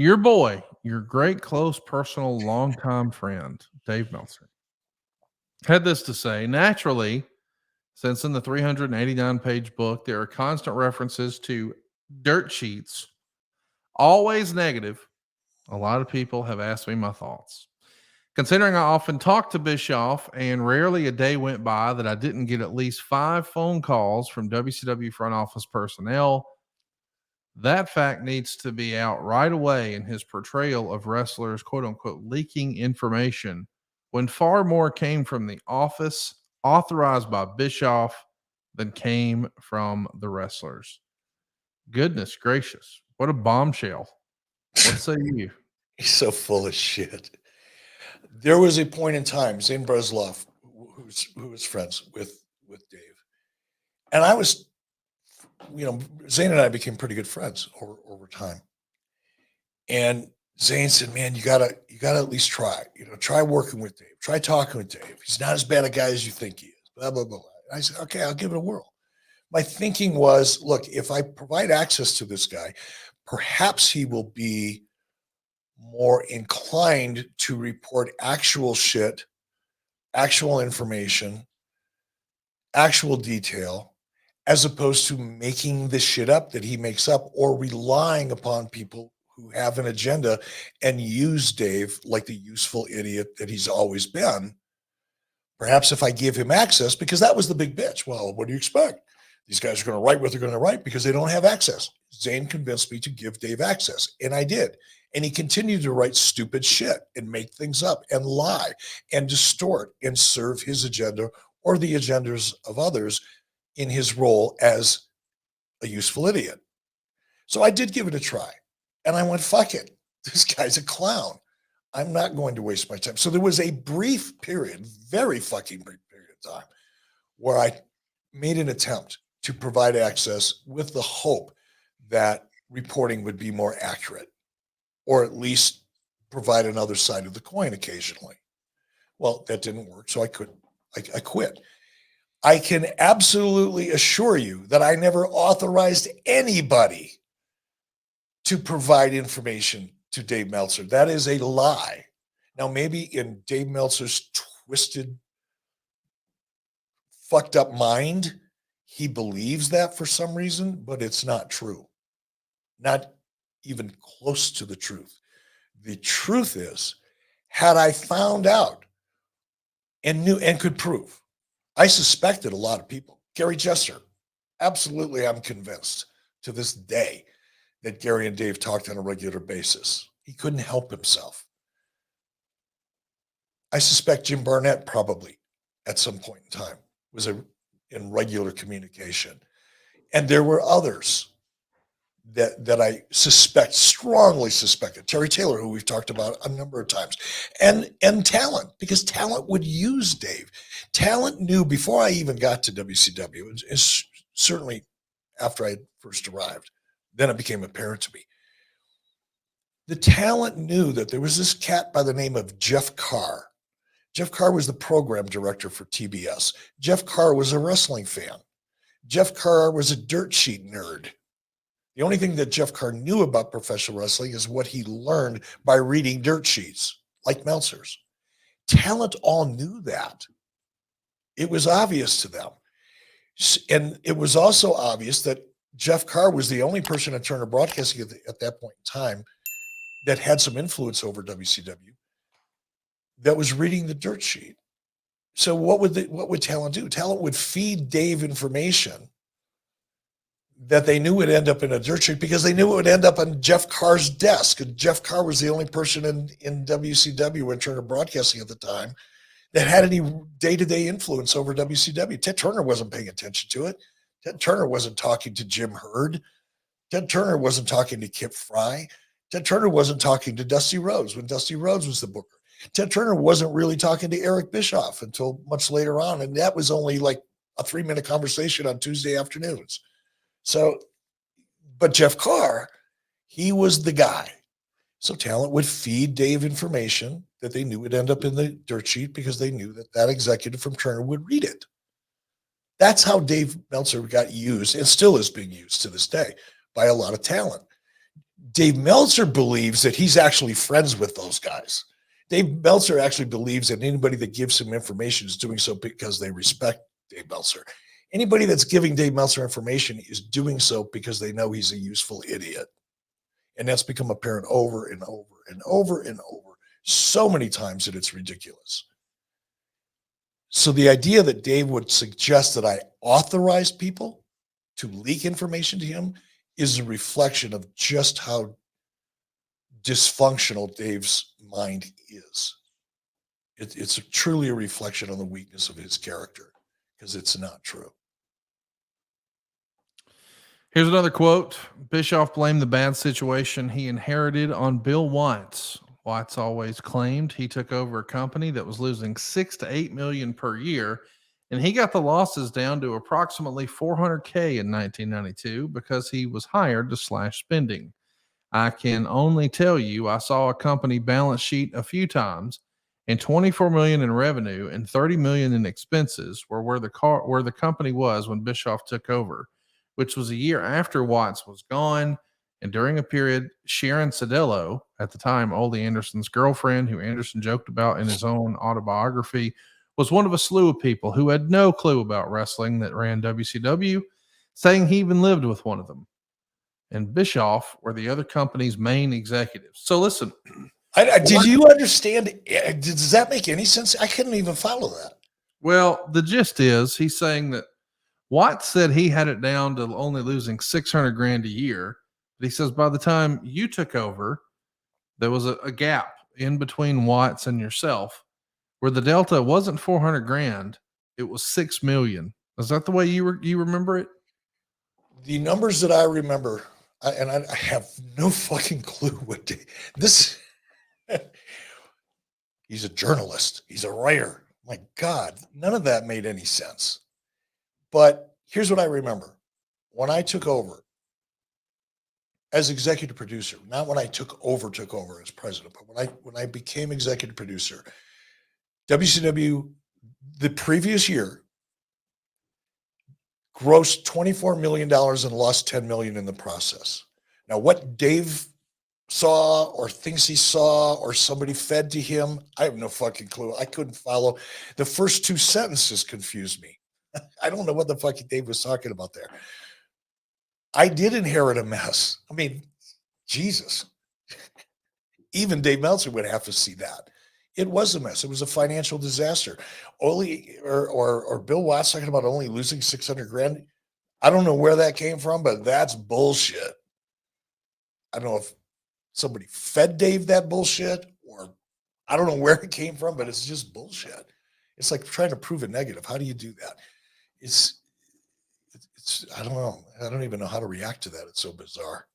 Your boy, your great, close, personal, longtime friend, Dave Meltzer, had this to say. Naturally, since in the 389-page book, there are constant references to dirt sheets, always negative, a lot of people have asked me my thoughts. Considering I often talked to Bischoff and rarely a day went by that I didn't get at least 5 phone calls from WCW front office personnel, that fact needs to be out right away in his portrayal of wrestlers, quote unquote, leaking information when far more came from the office authorized by Bischoff than came from the wrestlers. Goodness gracious. What a bombshell. What say you? He's so full of shit. There was a point in time, Zane Bresloff, who was friends with Dave, and I was, Zane and I became pretty good friends over time. And Zane said, "Man, you gotta at least try. Try working with Dave. Try talking with Dave. He's not as bad a guy as you think he is." Blah blah blah. And I said, "Okay, I'll give it a whirl." My thinking was, look, if I provide access to this guy, perhaps he will be more inclined to report actual shit, actual information, actual detail, as opposed to making the shit up that he makes up or relying upon people who have an agenda and use Dave like the useful idiot that he's always been. Perhaps if I give him access, because that was the big bitch. Well, what do you expect? These guys are going to write what they're going to write because they don't have access. Zane convinced me to give Dave access, and I did. And he continued to write stupid shit and make things up and lie and distort and serve his agenda or the agendas of others in his role as a useful idiot. So I did give it a try. And I went, fuck it. This guy's a clown. I'm not going to waste my time. So there was a brief period, very fucking brief period of time, where I made an attempt to provide access with the hope that reporting would be more accurate, or at least provide another side of the coin occasionally. Well, that didn't work, so I quit. I can absolutely assure you that I never authorized anybody to provide information to Dave Meltzer. That is a lie. Now, maybe in Dave Meltzer's twisted, fucked up mind, he believes that for some reason, but it's not true. Not even close to the truth. The truth is, had I found out and knew and could prove, I suspected a lot of people. Gary Jester, absolutely, I'm convinced to this day that Gary and Dave talked on a regular basis. He couldn't help himself. I suspect Jim Barnett probably at some point in time was in regular communication. And there were others that I strongly suspected. Terry Taylor, who we've talked about a number of times, and Talent, because Talent would use Dave. Talent knew before I even got to WCW, and certainly after I first arrived, then it became apparent to me. The Talent knew that there was this cat by the name of Jeff Carr. Jeff Carr was the program director for TBS. Jeff Carr was a wrestling fan. Jeff Carr was a dirt sheet nerd. The only thing that Jeff Carr knew about professional wrestling is what he learned by reading dirt sheets, like Meltzer's. Talent all knew that. It was obvious to them. And it was also obvious that Jeff Carr was the only person at Turner Broadcasting at that point in time that had some influence over WCW that was reading the dirt sheet. So what would Talent do? Talent would feed Dave information that they knew would end up in a dirt sheet because they knew it would end up on Jeff Carr's desk. And Jeff Carr was the only person in WCW and Turner Broadcasting at the time that had any day-to-day influence over WCW. Ted Turner wasn't paying attention to it. Ted Turner wasn't talking to Jim Herd. Ted Turner wasn't talking to Kip Fry. Ted Turner wasn't talking to Dusty Rhodes when Dusty Rhodes was the booker. Ted Turner wasn't really talking to Eric Bischoff until much later on, and that was only like a 3-minute conversation on Tuesday afternoons. So, but Jeff Carr, he was the guy. So Talent would feed Dave information that they knew would end up in the dirt sheet because they knew that executive from Turner would read it. That's how Dave Meltzer got used and still is being used to this day by a lot of talent. Dave Meltzer believes that he's actually friends with those guys. Dave Meltzer actually believes that anybody that gives him information is doing so because they respect Dave Meltzer. Anybody that's giving Dave Meltzer information is doing so because they know he's a useful idiot. And that's become apparent over and over and over and over so many times that it's ridiculous. So the idea that Dave would suggest that I authorize people to leak information to him is a reflection of just how dysfunctional Dave's mind is. It's truly a reflection on the weakness of his character, because it's not true. Here's another quote. Bischoff blamed the bad situation he inherited on Bill Watts. Watts always claimed he took over a company that was losing $6 to $8 million per year, and he got the losses down to approximately $400K in 1992 because he was hired to slash spending. I can only tell you I saw a company balance sheet a few times, and $24 million in revenue and $30 million in expenses were where the company was when Bischoff took over, which was a year after Watts was gone. And during a period, Sharon Sadello, at the time Ole Anderson's girlfriend, who Anderson joked about in his own autobiography, was one of a slew of people who had no clue about wrestling that ran WCW, saying he even lived with one of them. And Bischoff were the other company's main executives. So listen. Did you understand? Does that make any sense? I couldn't even follow that. Well, the gist is he's saying that Watts said he had it down to only losing $600,000 a year. But he says by the time you took over, there was a gap in between Watts and yourself where the delta wasn't $400,000, it was $6 million. Is that the way you remember it? The numbers that I remember, I have no fucking clue what this. He's a journalist. He's a writer. My God, none of that made any sense. But here's what I remember. When I took over as executive producer, not when I took over as president, but when I became executive producer, WCW the previous year grossed $24 million and lost $10 million in the process. Now, what Dave saw or thinks he saw or somebody fed to him, I have no fucking clue. I couldn't follow. The first two sentences confused me. I don't know what the fucking Dave was talking about there. I did inherit a mess. I mean, Jesus. Even Dave Meltzer would have to see that. It was a mess. It was a financial disaster. Or Bill Watts talking about only losing $600,000. I don't know where that came from, but that's bullshit. I don't know if somebody fed Dave that bullshit, or I don't know where it came from, but it's just bullshit. It's like trying to prove a negative. How do you do that? It's I don't know. I don't even know how to react to that. It's so bizarre.